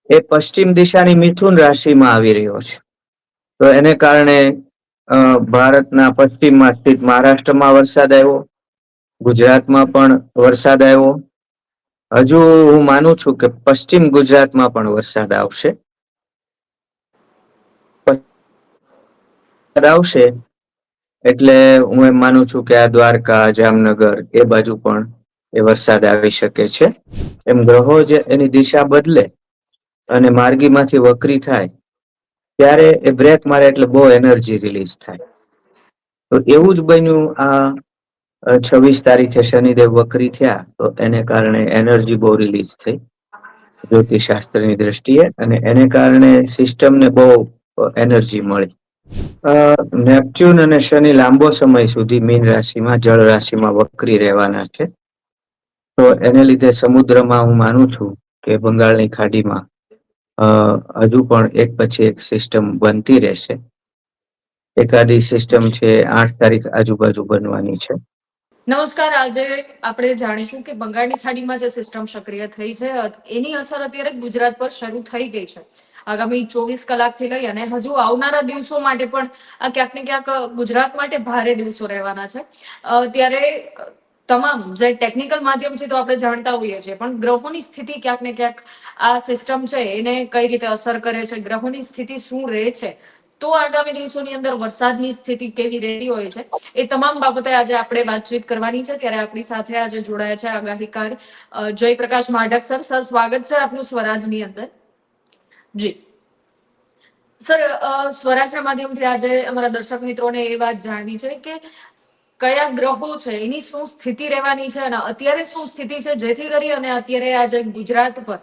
એ પશ્ચિમ દિશાની મિથુન રાશિમાં આવી રહ્યો છે. તો એને કારણે ભારતના પશ્ચિમમાં સ્થિત મહારાષ્ટ્રમાં વરસાદ આવ્યો, ગુજરાતમાં પણ વરસાદ આવ્યો. હજુ હું માનું છું કે પશ્ચિમ ગુજરાતમાં પણ વરસાદ આવશે. વરસાદ આવશે એટલે હું એમ માનું છું કે આ દ્વારકા, જામનગર એ બાજુ પણ એ વરસાદ આવી શકે છે. એમ ગ્રહો જે એની દિશા બદલે અને માર્ગીમાંથી વક્રી થાય ત્યારે એ બ્રેક મારે એટલે બહુ એનર્જી રિલીઝ થાય. તો એવું જ બન્યું આ 26 તારીખે શનિદેવ વક્રી થયા તો એને કારણે એનર્જી બહુ રિલીઝ થઈ જ્યોતિષશાસ્ત્રની દ્રષ્ટિએ, અને એને કારણે સિસ્ટમને બહુ એનર્જી મળી. નેપચ્યુન અને શનિ લાંબો સમય સુધી મીન રાશિમાં જળ રાશિમાં વક્રી રહેવાના છે. તો એને લીધે સમુદ્રમાં હું માનું છું કે બંગાળની ખાડીમાં હજુ પણ એક પછી એક સિસ્ટમ બનતી રહેશે. એકાદી સિસ્ટમ છે 8 તારીખ આજુબાજુ બનવાની છે. નમસ્કાર. આજે આપણે જાણીશું કે બંગાળની ખાડીમાં જે સિસ્ટમ સક્રિય થઈ છે એની અસર અત્યારે ગુજરાત પર શરૂ થઈ ગઈ છે. આગામી 24 કલાકથી લઈ અને હજુ આવનારા દિવસો માટે પણ આ ક્યાંક ને ક્યાંક ગુજરાત માટે ભારે દિવસો રહેવાના છે. ત્યારે તમામ જે ટેકનિકલ માધ્યમથી તો આપણે જાણતા હોઈએ છીએ, પણ ગ્રહોની સ્થિતિ ક્યાંક ને ક્યાંક આ સિસ્ટમ છે એને કઈ રીતે અસર કરે છે, ગ્રહોની સ્થિતિ શું રહે છે, તો આગામી દિવસોની અંદર વરસાદની સ્થિતિ કેવી રહેતી હોય છે, એ તમામ બાબતે આજે આપણે વાતચીત કરવાની છે. ત્યારે આપણી સાથે આજે જોડાયા છે આગાહીકાર જયપ્રકાશ માઢક સર. સર, સ્વાગત છે આપનું સ્વરાજની અંદર. જી સર, સ્વરાજના માધ્યમથી આજે અમારા દર્શક મિત્રોને એ વાત જાણવી છે કે કયા ગ્રહો છે એની શું સ્થિતિ રહેવાની છે અને અત્યારે શું સ્થિતિ છે, જેથી કરી અને અત્યારે આજે ગુજરાત પર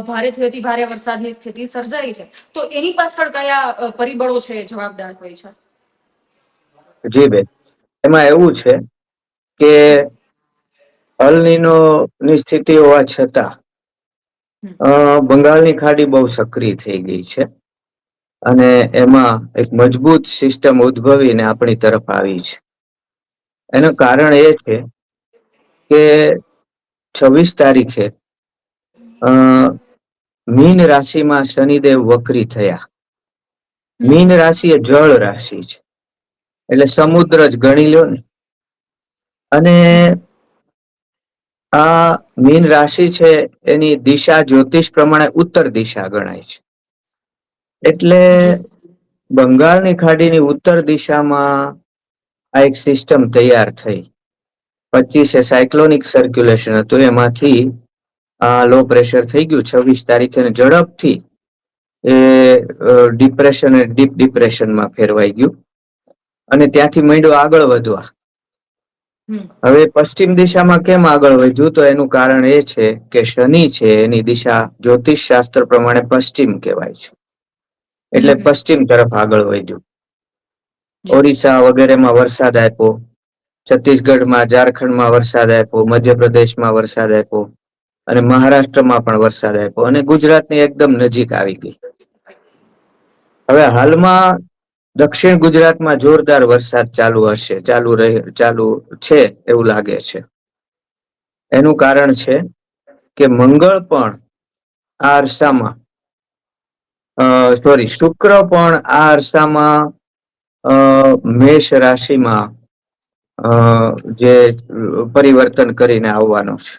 ભારેથી અતિ ભારે વરસાદની સ્થિતિ સર્જાઈ છે, તો એની પાછળ કયા પરિબળો છે જવાબદાર હોય છે? જી બેન, એમાં એવું છે કે અલનીનો ની સ્થિતિ હોવા છતાં બંગાળની ખાડી બહુ સક્રિય થઈ ગઈ છે અને એમાં એક મજબૂત સિસ્ટમ ઉદ્ભવીને આપણી તરફ આવી છે. એનું કારણ એ છે કે 26 તારીખે મીન રાશિમાં શનિદેવ વક્રી થયા. મીન રાશિ એ જળ રાશિ છે, એટલે સમુદ્ર જ ગણી લ્યો ને. અને આ મીન રાશિ છે એની દિશા જ્યોતિષ પ્રમાણે ઉત્તર દિશા ગણાય છે. એટલે બંગાળની ખાડીની ઉત્તર દિશામાં આ એક સિસ્ટમ તૈયાર થઈ. 25 સાયક્લોનિક સર્ક્યુલેશન હતું, એમાંથી આ લો પ્રેશર થઈ ગયું 26 તારીખે ઝડપથી એ ડિપ્રેશન, ડીપ ડિપ્રેશનમાં ફેરવાઈ ગયું અને ત્યાંથી માંડ્યો આગળ વધવા. હવે પશ્ચિમ દિશામાં કેમ આગળ વધ્યું? તો એનું કારણ એ છે કે શનિ છે એની દિશા જ્યોતિષ શાસ્ત્ર પ્રમાણે પશ્ચિમ કહેવાય છે, એટલે પશ્ચિમ તરફ આગળ વધ્યું. ઓરિસ્સા વગેરેમાં વરસાદ આપ્યો, છત્તીસગઢમાં, ઝારખંડમાં વરસાદ આપ્યો, મધ્યપ્રદેશમાં વરસાદ આપ્યો અને મહારાષ્ટ્રમાં પણ વરસાદ આપ્યો અને ગુજરાતની એકદમ નજીક આવી ગઈ. હવે હાલમાં દક્ષિણ ગુજરાતમાં જોરદાર વરસાદ ચાલુ હશે, ચાલુ છે એવું લાગે છે. એનું કારણ છે કે મંગળ પણ આ અરસામાં શુક્ર પણ આ અરસામાં મેષ રાશિમાં જે પરિવર્તન કરીને આવવાનો છે.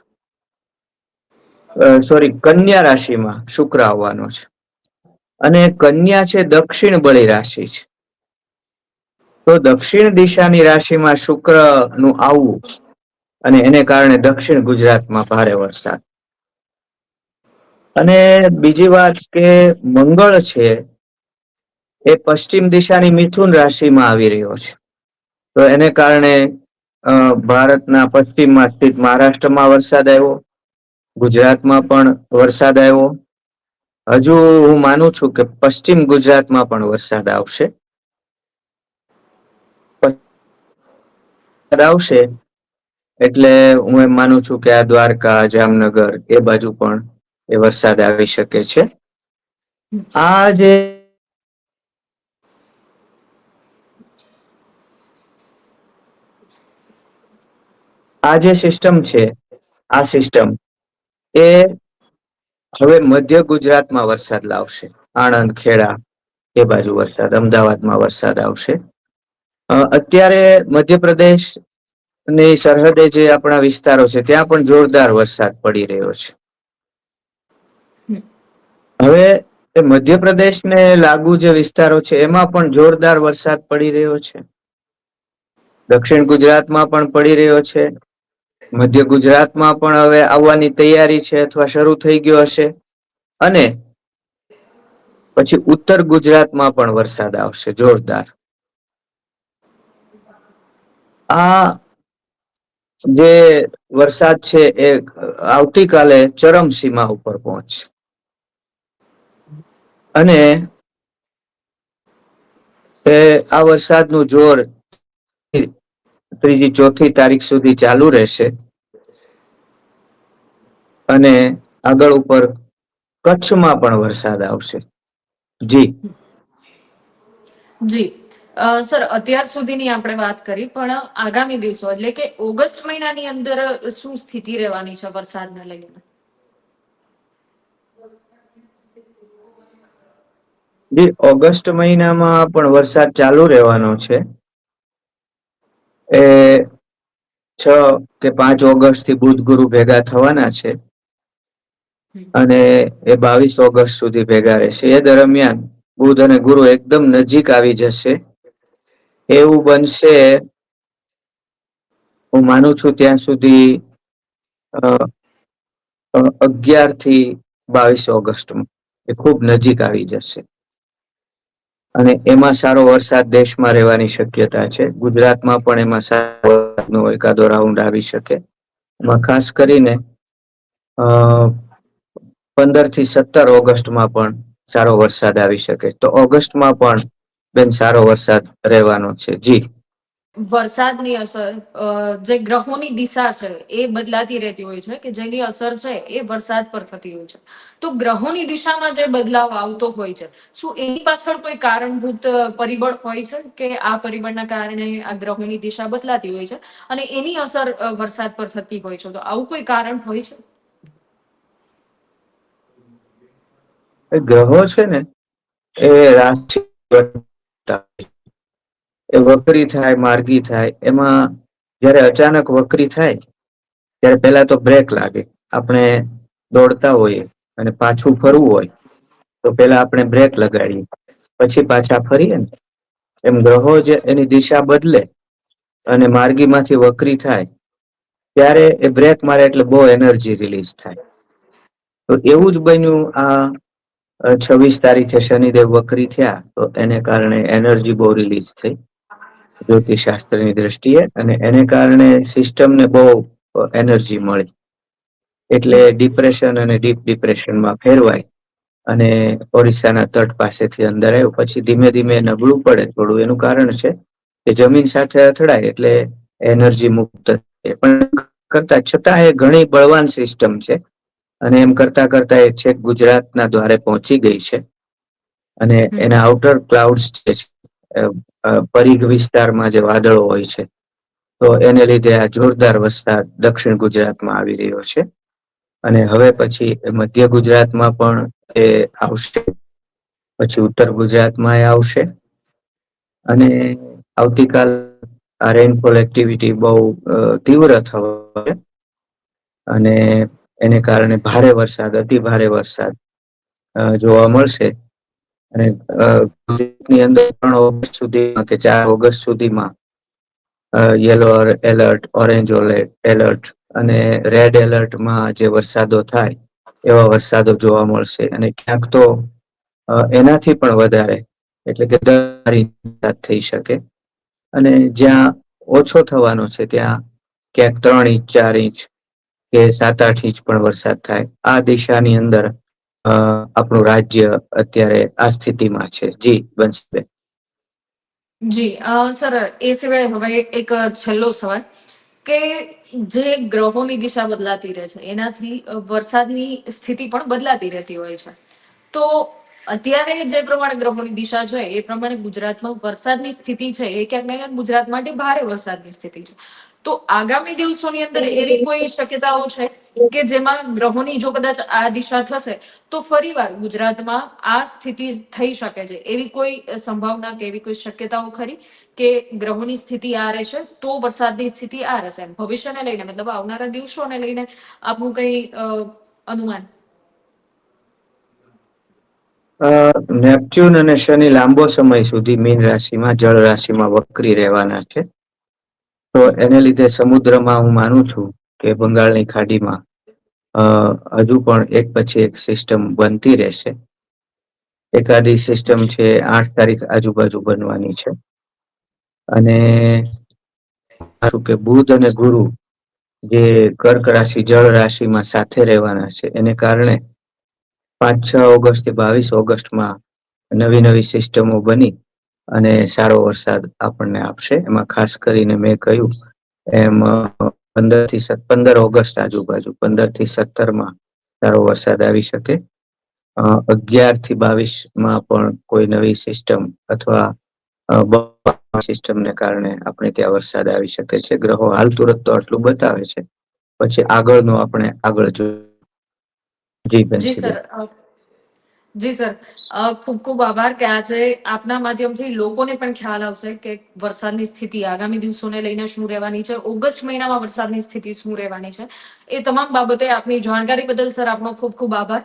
કન્યા રાશિમાં શુક્ર આવવાનો છે. અને કન્યા છે દક્ષિણ બળી રાશિ છે. તો દક્ષિણ દિશાની રાશિમાં શુક્ર નું આવવું અને એને કારણે દક્ષિણ ગુજરાતમાં ભારે વરસાદ. અને બીજી વાત કે મંગળ છે એ પશ્ચિમ દિશાની મિથુન રાશિમાં આવી રહ્યો છે. તો એને કારણે ભારતના પશ્ચિમમાં સ્થિત મહારાષ્ટ્રમાં વરસાદ આવ્યો, ગુજરાતમાં પણ વરસાદ આવ્યો. હજુ હું માનું છું કે પશ્ચિમ ગુજરાતમાં પણ વરસાદ આવશે. આવશે એટલે હું એમ માનું છું કે આ દ્વારકા, જામનગર એ બાજુ પણ એ વરસાદ આવી શકે છે. આ જે આ જે સિસ્ટમ છે, આ સિસ્ટમ એ હવે મધ્ય ગુજરાતમાં વરસાદ લાવશે. આણંદ, ખેડા એ બાજુ વરસાદ, અમદાવાદમાં વરસાદ આવશે. અત્યારે મધ્યપ્રદેશ ની સરહદે જે આપણા વિસ્તારો છે ત્યાં પણ જોરદાર વરસાદ પડી રહ્યો છે. હમ. હવે એ મધ્યપ્રદેશ ને લાગુ જે વિસ્તારો છે એમાં પણ જોરદાર વરસાદ પડી રહ્યો છે. દક્ષિણ ગુજરાતમાં પણ પડી રહ્યો છે. મધ્ય ગુજરાતમાં પણ હવે આવવાની તૈયારી છે અથવા શરૂ થઈ ગયો હશે. અને પછી ઉત્તર ગુજરાતમાં પણ વરસાદ આવશે જોરદાર. આ જે વરસાદ છે એ આવતીકાલે ચરમસીમા ઉપર પહોંચશે. અને આ વરસાદનું જોર ત્રીજી ચોથી તારીખ સુધી ચાલુ રહેશે. અને આગળ ઉપર કચ્છમાં પણ વરસાદ આવશે. જી. જી. સર, અત્યાર સુધીની આપણે વાત કરી, પણ આગામી દિવસો એટલે કે ઓગસ્ટ મહિનાની અંદર શું સ્થિતિ રહેવાની છે વરસાદને લઈને? ઓગસ્ટ મહિનામાં પણ વરસાદ ચાલુ રહેવાનો છે. એ 6 કે 5 ઓગસ્ટ થી બુધ ગુરુ ભેગા થવાના છે. અને એ 22 ઓગસ્ટ સુધી ભેગા રહેશે. એ દરમિયાન બુધ અને ગુરુ એકદમ નજીક આવી જશે. એવું બનશે, હું માનું છું ત્યાં સુધી 11 થી 22 ઓગસ્ટમાં એ ખુબ નજીક આવી જશે. અને એમાં સારો વરસાદ દેશમાં રહેવાની શક્યતા છે. ગુજરાતમાં પણ એમાં સારો એકાદો રાઉન્ડ આવી શકે. એમાં ખાસ કરીને 15 થી 17 ઓગસ્ટમાં પણ સારો વરસાદ આવી શકે. તો ઓગસ્ટમાં પણ બેન સારો વરસાદ રહેવાનો છે. જી. વરસાદની અસર, જે ગ્રહોની દિશા છે એ બદલાતી રહેતી હોય છે, કે જેની અસર છે એ વરસાદ પર થતી હોય છે. તો ગ્રહોની દિશામાં જે બદલાવ આવતો હોય છે, શું એની પાછળ કોઈ કારણભૂત પરિબળ હોય છે કે આ પરિબળના કારણે આ ગ્રહોની દિશા બદલાતી હોય છે અને એની અસર વરસાદ પર થતી હોય છે? તો આવું કોઈ કારણ હોય છે? ગ્રહો છે ને એ રાશિ એ વક્રી થાય, માર્ગી થાય. એમાં જયારે અચાનક વક્રી થાય ત્યારે પેલા તો બ્રેક લાગે. આપણે દોડતા હોઈએ અને પાછું ફરવું હોય તો પેલા આપણે બ્રેક લગાડીએ, પછી પાછા ફરીએ ને. એમ ગ્રહો જે એની દિશા બદલે અને માર્ગી માંથી વક્રી થાય ત્યારે એ બ્રેક મારે એટલે બહુ એનર્જી રિલીઝ થાય. તો એવું જ બન્યું આ 26 તારીખે શનિદેવ વક્રી થયા તો એને કારણે એનર્જી બહુ રિલીઝ થઈ જ્યોતિષશાસ્ત્રની દ્રષ્ટિએ. અને એને કારણે સિસ્ટમને બહુ એનર્જી મળી. એટલે ડિપ્રેશન અને ડીપ ડિપ્રેશનમાં ફેરવાય અને ઓરિસ્સાના તટ પાસેથી અંદર આવ્યું. પછી ધીમે ધીમે નબળું પડે થોડું. એનું કારણ છે કે જમીન સાથે અથડાય એટલે એનર્જી મુક્ત થાય. પણ કરતા છતાં એ ઘણી બળવાન સિસ્ટમ છે. અને એમ કરતા કરતા એ છેક ગુજરાતના દ્વારે પહોંચી ગઈ છે. અને એના આઉટર ક્લાઉડસ જે છે, પરિઘ વિસ્તારમાં જે વાદળો હોય છે, તો એને લીધે આ જોરદાર વરસાદ દક્ષિણ ગુજરાતમાં આવી રહ્યો છે. અને હવે પછી મધ્ય ગુજરાતમાં પણ એ આવશે. પછી ઉત્તર ગુજરાતમાં એ આવશે. અને આવતીકાલ આ રેનફોલ એક્ટિવિટી બહુ તીવ્ર થવા અને એને કારણે ભારે વરસાદ, અતિ ભારે વરસાદ જોવા મળશે. અને ગુજરાતની અંદર 3 ઓગસ્ટ સુધીમાં કે 4 ઓગસ્ટ સુધીમાં યલો એલર્ટ, ઓરેન્જ એલર્ટ અને રેડ એલર્ટમાં જે વરસાદો થાય એવા વરસાદો જોવા મળશે. અને ક્યાંક તો એનાથી પણ વધારે એટલે કે થઈ શકે. અને જ્યાં ઓછો થવાનો છે ત્યાં ક્યાંક 3 ઇંચ, 4 ઇંચ કે 7-8 ઇંચ પણ વરસાદ થાય. આ દિશાની અંદર આપણું રાજ્ય અત્યારે આ સ્થિતિમાં છે. જી બંસીબેન. જી. સર, એ સિવાય હવે એક છેલ્લો સવાલ, કે જે ગ્રહોની દિશા બદલાતી રહે છે એનાથી વરસાદની સ્થિતિ પણ બદલાતી રહેતી હોય છે. તો અત્યારે જે પ્રમાણે ગ્રહોની દિશા છે એ પ્રમાણે ગુજરાતમાં વરસાદની સ્થિતિ છે એ ક્યાંક ને ક્યાંક ગુજરાત માટે ભારે વરસાદની સ્થિતિ છે. તો આગામી દિવસોની અંદર એવી કોઈ શક્યતાઓ છે કે જેમાં ગ્રહોની જો કદાચ આ દિશા થશે તો ફરીવાર ગુજરાતમાં આ સ્થિતિ થઈ શકે છે, એવી કોઈ સંભાવના કે એવી કોઈ શક્યતાઓ ખરી કે ગ્રહોની સ્થિતિ આ રહેશે તો વરસાદની સ્થિતિ આ રહેશે? એમ ભવિષ્યને લઈને, મતલબ આવનારા દિવસોને લઈને આપનું કઈ અનુમાન? નેપચ્યુન અને શનિ લાંબો સમય સુધી મીન રાશિમાં જળ રાશિમાં વક્રી રહેવાના છે. તો એને લીધે સમુદ્રમાં હું માનું છું કે બંગાળની ખાડીમાં હજુ પણ એક પછી એક સિસ્ટમ બનતી રહેશે. એકાદી સિસ્ટમ છે 8 તારીખ આજુબાજુ બનવાની છે. અને કે બુધ અને ગુરુ જે કર્ક રાશિ જળ રાશિમાં સાથે રહેવાના છે, એને કારણે 5-6 ઓગસ્ટ થી 22 ઓગસ્ટમાં નવી નવી સિસ્ટમો બની અને સારો વરસાદ આપણને આપશે. એમાં ખાસ કરીને મેં કહ્યું એમ 15 ઓગસ્ટ આજુબાજુ 15 થી 17 સારો વરસાદ આવી શકે. 11 થી 22 માં પણ કોઈ નવી સિસ્ટમ અથવા સિસ્ટમને કારણે આપણે ત્યાં વરસાદ આવી શકે છે. ગ્રહો હાલ તુરત તો આટલું બતાવે છે, પછી આગળનું આપણે આગળ જોઈએ. જી જી સર. બંસીબેન. જી સર, ખૂબ ખૂબ આભાર કે આજે આપના માધ્યમથી લોકોને પણ ખ્યાલ આવશે કે વરસાદની સ્થિતિ આગામી દિવસોને લઈને શું રહેવાની છે, ઓગસ્ટ મહિનામાં વરસાદની સ્થિતિ શું રહેવાની છે, એ તમામ બાબતે આપની જાણકારી બદલ સર આપનો ખૂબ ખૂબ આભાર.